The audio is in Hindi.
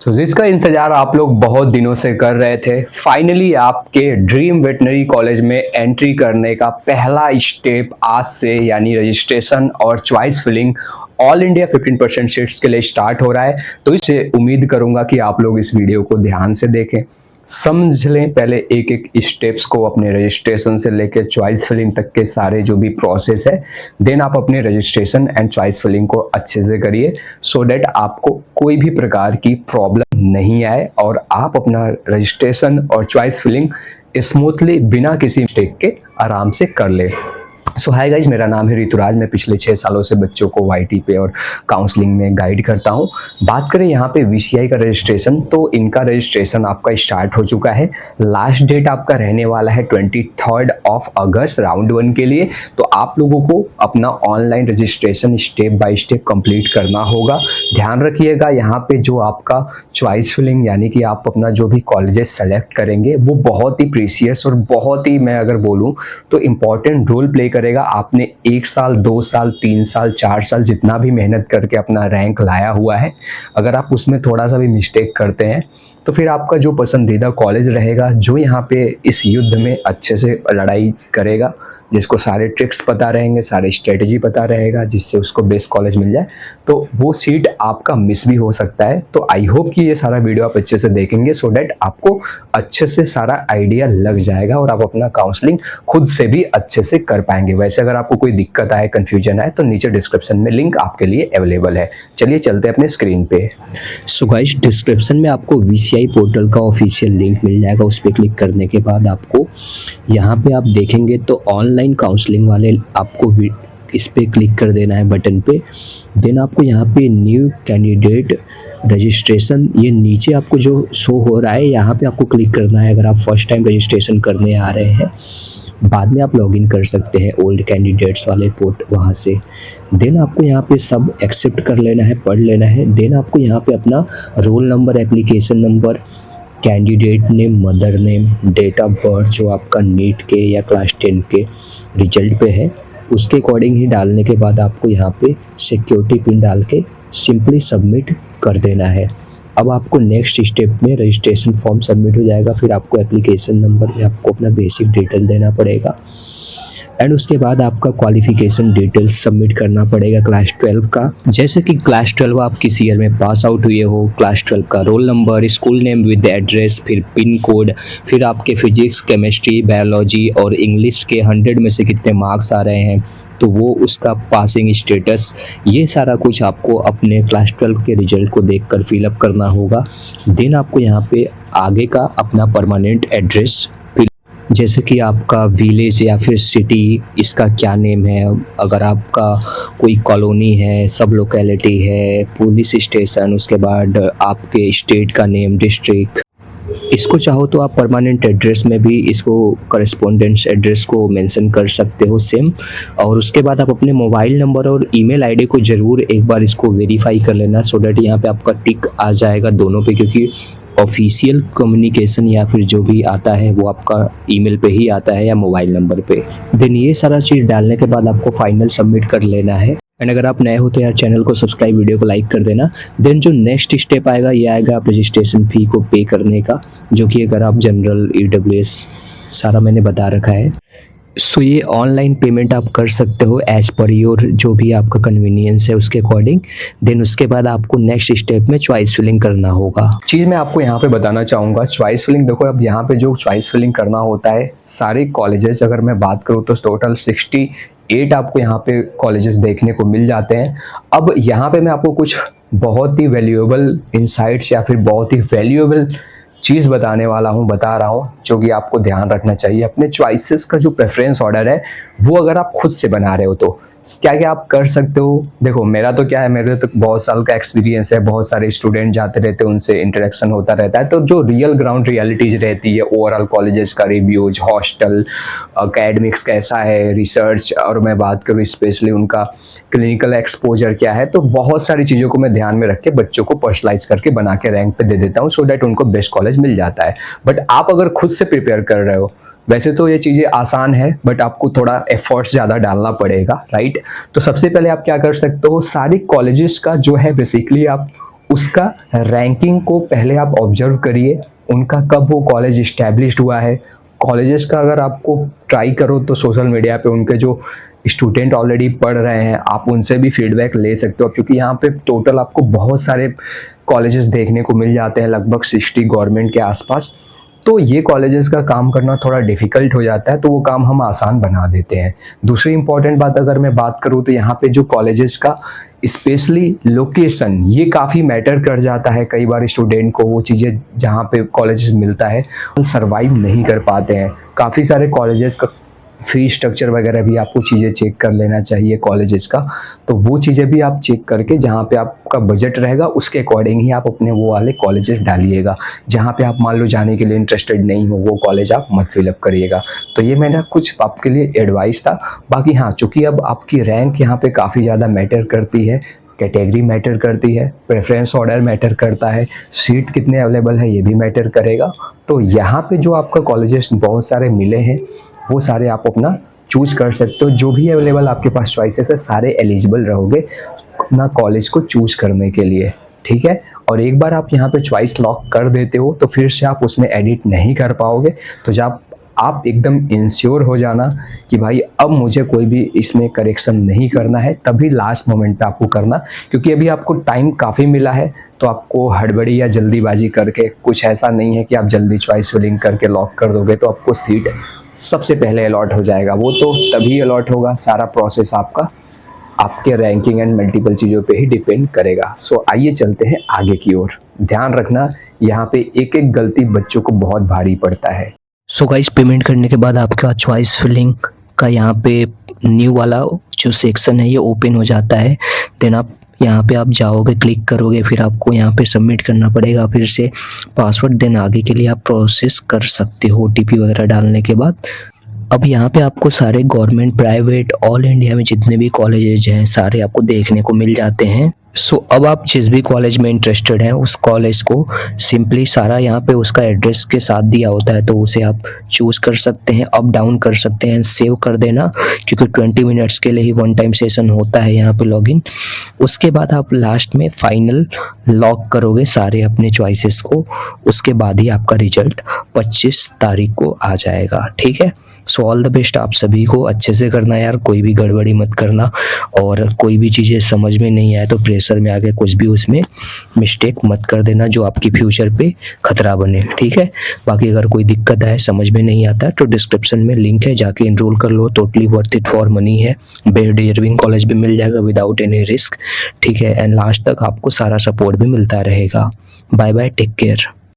तो जिसका इंतजार आप लोग बहुत दिनों से कर रहे थे, फाइनली आपके ड्रीम वेटनरी कॉलेज में एंट्री करने का पहला स्टेप आज से यानी रजिस्ट्रेशन और choice filling all India 15% seats के लिए स्टार्ट हो रहा है। तो इससे उम्मीद करूंगा कि आप लोग इस वीडियो को ध्यान से देखें, समझ लें पहले एक एक स्टेप्स को, अपने रजिस्ट्रेशन से लेकर चॉइस फिलिंग तक के सारे जो भी प्रोसेस है। देन आप अपने रजिस्ट्रेशन एंड चॉइस फिलिंग को अच्छे से करिए सो डैट आपको कोई भी प्रकार की प्रॉब्लम नहीं आए और आप अपना रजिस्ट्रेशन और चॉइस फिलिंग स्मूथली बिना किसी मिस्टेक के आराम से कर ले। सो हाय गाइज, मेरा नाम है ऋतुराज। मैं पिछले 6 सालों से बच्चों को वाईटी पे और काउंसलिंग में गाइड करता हूँ। बात करें यहाँ पे वीसीआई का रजिस्ट्रेशन, तो इनका रजिस्ट्रेशन आपका स्टार्ट हो चुका है। लास्ट डेट आपका रहने वाला है 23 अगस्त राउंड 1 के लिए। तो आप लोगों को अपना online registration step by step complete करना होगा। ध्यान रखिएगा, यहाँ पे जो आपका चॉइस फिलिंग यानी कि आप अपना जो भी कॉलेजेस सेलेक्ट करेंगे वो बहुत ही प्रीसियस और बहुत ही, मैं अगर बोलूँ तो इम्पॉर्टेंट रोल प्ले करेगा। आपने 1 साल 2 साल 3 साल 4 साल जितना भी मेहनत करके अपना रैंक लाया हुआ है, अगर आप उसमें थोड़ा सा भी मिस्टेक करते हैं तो फिर आपका जो पसंदीदा कॉलेज रहेगा, जो यहाँ पे इस युद्ध में अच्छे से लड़ाई करेगा, जिसको सारे ट्रिक्स पता रहेंगे, सारे स्ट्रेटजी पता रहेगा, जिससे उसको बेस्ट कॉलेज मिल जाए, तो वो सीट आपका मिस भी हो सकता है। तो आई होप कि ये सारा वीडियो आप अच्छे से देखेंगे सो डैट आपको अच्छे से सारा आइडिया लग जाएगा और आप अपना काउंसलिंग खुद से भी अच्छे से कर पाएंगे। वैसे अगर आपको कोई दिक्कत आए, कन्फ्यूजन आए, तो नीचे डिस्क्रिप्शन में लिंक आपके लिए अवेलेबल है। चलिए चलते हैं अपने स्क्रीन पे। सो गाइस, डिस्क्रिप्शन में आपको वीसीआई पोर्टल का ऑफिशियल लिंक मिल जाएगा। उस पर क्लिक करने के बाद आपको यहाँ पे आप देखेंगे तो ऑनलाइन काउंसलिंग वाले आपको इस पे क्लिक कर देना है बटन पे। देन आपको यहाँ पे न्यू कैंडिडेट रजिस्ट्रेशन, ये नीचे आपको जो शो हो रहा है यहाँ पे आपको क्लिक करना है। अगर आप फर्स्ट टाइम रजिस्ट्रेशन करने आ रहे हैं, बाद में आप लॉगिन कर सकते हैं ओल्ड कैंडिडेट्स वाले पोर्ट वहाँ से। देन आपको यहाँ पे सब एक्सेप्ट कर लेना है, पढ़ लेना है। देन आपको यहाँ पे अपना roll number, application number, candidate name, mother name, date of birth जो आपका नीट के या क्लास 10 के रिजल्ट पे है उसके अकॉर्डिंग ही डालने के बाद आपको यहाँ पे सिक्योरिटी पिन डाल के सिंपली सबमिट कर देना है। अब आपको नेक्स्ट स्टेप में रजिस्ट्रेशन फॉर्म सबमिट हो जाएगा। फिर आपको एप्लीकेशन नंबर में आपको अपना बेसिक डिटेल देना पड़ेगा एंड उसके बाद आपका क्वालिफिकेशन डिटेल्स सबमिट करना पड़ेगा क्लास 12 का। जैसे कि क्लास 12 आप किस ईयर में पास आउट हुए हो, क्लास 12 का roll number, school name with address, फिर पिन कोड, फिर आपके फिजिक्स, केमिस्ट्री, बायोलॉजी और इंग्लिश के 100 में से कितने मार्क्स आ रहे हैं, तो वो उसका पासिंग स्टेटस, ये सारा कुछ आपको अपने क्लास 12 के रिजल्ट को देखकर फिलअप करना होगा। देन आपको यहाँ पे आगे का अपना परमानेंट एड्रेस, जैसे कि आपका विलेज या फिर सिटी, इसका क्या नेम है, अगर आपका कोई कॉलोनी है, सब लोकेलिटी है, पुलिस स्टेशन, उसके बाद आपके स्टेट का नेम, डिस्ट्रिक्ट, इसको चाहो तो आप परमानेंट एड्रेस में भी इसको करस्पॉन्डेंस एड्रेस को मेंशन कर सकते हो सेम। और उसके बाद आप अपने मोबाइल नंबर और ईमेल आईडी को ज़रूर एक बार इसको वेरीफाई कर लेना सो डैट यहाँ पे आपका टिक आ जाएगा दोनों पे, क्योंकि ऑफिशियल कम्युनिकेशन या फिर जो भी आता है वो आपका ईमेल पे ही आता है या मोबाइल नंबर पे। देन ये सारा चीज़ डालने के बाद आपको फाइनल सबमिट कर लेना है। एंड अगर आप नए हो तो यार चैनल को सब्सक्राइब, वीडियो को लाइक कर देना। देन जो नेक्स्ट स्टेप आएगा ये आएगा आप रजिस्ट्रेशन फ़ी को पे करने का, जो कि अगर आप जनरल, ईडब्ल्यूएस सारा मैंने बता रखा है। सो ये ऑनलाइन पेमेंट आप कर सकते हो एज पर योर जो भी आपका कन्वीनियंस है उसके अकॉर्डिंग। देन उसके बाद आपको नेक्स्ट स्टेप में चॉइस फिलिंग करना होगा। चीज़ मैं आपको यहाँ पे बताना चाहूँगा, चॉइस फिलिंग देखो, अब यहाँ पे जो चॉइस फिलिंग करना होता है, सारे कॉलेजेस अगर मैं बात करूँ तो टोटल 68 आपको यहाँ पे कॉलेजेस देखने को मिल जाते हैं। अब यहाँ पे मैं आपको कुछ बहुत ही वैल्यूएबल इंसाइट्स या फिर बहुत ही वैल्यूएबल चीज़ बता रहा हूँ जो कि आपको ध्यान रखना चाहिए। अपने चॉइसेस का जो प्रेफरेंस ऑर्डर है वो अगर आप खुद से बना रहे हो तो क्या क्या आप कर सकते हो। देखो मेरा तो क्या है, मेरे तो बहुत साल का एक्सपीरियंस है, बहुत सारे स्टूडेंट जाते रहते हैं, उनसे इंटरेक्शन होता रहता है। तो जो रियल ग्राउंड रियलिटीज रहती है, ओवरऑल कॉलेजेस का रिव्यूज, हॉस्टल अकेडमिक्स कैसा है, रिसर्च, और मैं बात करूँ स्पेशली उनका क्लिनिकल एक्सपोजर क्या है, तो बहुत सारी चीज़ों को मैं ध्यान में रख के बच्चों को पर्सनलाइज करके बना के रैंक पे दे देता हूँ सो डैट उनको बेस्ट कॉलेज मिल जाता है। बट आप अगर खुद से प्रिपेयर कर रहे हो, वैसे तो ये चीज़ें आसान है बट आपको थोड़ा एफर्ट्स ज़्यादा डालना पड़ेगा, राइट। तो सबसे पहले आप क्या कर सकते हो, सारी कॉलेजेस का जो है बेसिकली आप उसका रैंकिंग को पहले आप ऑब्जर्व करिए, उनका कब वो कॉलेज इस्टेब्लिश्ड हुआ है। कॉलेजेस का अगर आपको ट्राई करो तो सोशल मीडिया पे उनके जो स्टूडेंट ऑलरेडी पढ़ रहे हैं आप उनसे भी फीडबैक ले सकते हो, क्योंकि यहाँ पे टोटल आपको बहुत सारे कॉलेजेस देखने को मिल जाते हैं, लगभग 60 गवर्नमेंट के आसपास। तो ये कॉलेजेस का काम करना थोड़ा डिफ़िकल्ट हो जाता है, तो वो काम हम आसान बना देते हैं। दूसरी इंपॉर्टेंट बात अगर मैं बात करूँ तो यहाँ पे जो कॉलेजेस का स्पेशली लोकेशन ये काफ़ी मैटर कर जाता है। कई बार स्टूडेंट को वो चीज़ें जहाँ पे कॉलेजेस मिलता है सर्वाइव नहीं कर पाते हैं। काफ़ी सारे कॉलेजेस का फी स्ट्रक्चर वगैरह भी आपको चीज़ें चेक कर लेना चाहिए कॉलेजेस का, तो वो चीज़ें भी आप चेक करके जहाँ पे आपका बजट रहेगा उसके अकॉर्डिंग ही आप अपने वो वाले कॉलेजेस डालिएगा। जहाँ पे आप मान लो जाने के लिए इंटरेस्टेड नहीं हो वो कॉलेज आप मत फिलअप करिएगा। तो ये मेरा कुछ आपके लिए एडवाइस था। बाकी हाँ, चूँकि अब आपकी रैंक यहाँ पे काफ़ी ज़्यादा मैटर करती है, कैटेगरी मैटर करती है, प्रेफरेंस ऑर्डर मैटर करता है, सीट कितने अवेलेबल है ये भी मैटर करेगा। तो यहाँ पे जो आपका कॉलेजेस बहुत सारे मिले हैं वो सारे आप अपना चूज कर सकते हो। जो भी अवेलेबल आपके पास चॉइसेस है सारे एलिजिबल रहोगे अपना कॉलेज को चूज करने के लिए, ठीक है। और एक बार आप यहाँ पे चॉइस लॉक कर देते हो तो फिर से आप उसमें एडिट नहीं कर पाओगे। तो जब आप एकदम इंश्योर हो जाना कि भाई अब मुझे कोई भी इसमें करेक्शन नहीं करना है, तभी लास्ट मोमेंट पे आपको करना, क्योंकि अभी आपको टाइम काफ़ी मिला है। तो आपको हड़बड़ी या जल्दीबाजी करके कुछ ऐसा नहीं है कि आप जल्दी चॉइस फिलिंग करके लॉक कर दोगे तो आपको सीट सबसे पहले अलॉट हो जाएगा। वो तो तभी अलॉट होगा, सारा प्रोसेस आपका आपके रैंकिंग एंड मल्टीपल चीज़ों पे ही डिपेंड करेगा। सो आइए चलते हैं आगे की ओर। ध्यान रखना यहाँ पे एक एक गलती बच्चों को बहुत भारी पड़ता है। सो गाइस, पेमेंट करने के बाद आपका चॉइस फिलिंग का यहाँ पे न्यू वाला जो सेक्शन है ये ओपन हो जाता है। देन आप यहाँ पे आप जाओगे, क्लिक करोगे, फिर आपको यहाँ पे सबमिट करना पड़ेगा फिर से पासवर्ड। देन आगे के लिए आप प्रोसेस कर सकते हो OTP वगैरह डालने के बाद। अब यहाँ पे आपको सारे गवर्नमेंट, प्राइवेट, ऑल इंडिया में जितने भी कॉलेजेज हैं सारे आपको देखने को मिल जाते हैं। सो अब आप जिस भी कॉलेज में इंटरेस्टेड हैं उस कॉलेज को सिंपली सारा यहाँ पे उसका एड्रेस के साथ दिया होता है, तो उसे आप चूज़ कर सकते हैं, अप डाउन कर सकते हैं, सेव कर देना, क्योंकि 20 मिनट्स के लिए ही वन टाइम सेशन होता है यहाँ पे लॉगिन। उसके बाद आप लास्ट में फाइनल लॉक करोगे सारे अपने चॉइसेस को, उसके बाद ही आपका रिजल्ट 25 तारीख को आ जाएगा, ठीक है। सो ऑल द बेस्ट आप सभी को, अच्छे से करना यार, कोई भी गड़बड़ी मत करना, और कोई भी चीज़ें समझ में नहीं आए तो प्रेशर में आके कुछ भी उसमें मिस्टेक मत कर देना जो आपकी फ्यूचर पे खतरा बने, ठीक है। बाकी अगर कोई दिक्कत आए, समझ में नहीं आता तो डिस्क्रिप्शन में लिंक है, जाके इनरोल कर लो, totally worth it for money है। बेस्ट इरविंग कॉलेज भी मिल जाएगा विदाउट एनी रिस्क, ठीक है। एंड लास्ट तक आपको सारा सपोर्ट भी मिलता रहेगा। Bye bye, take care.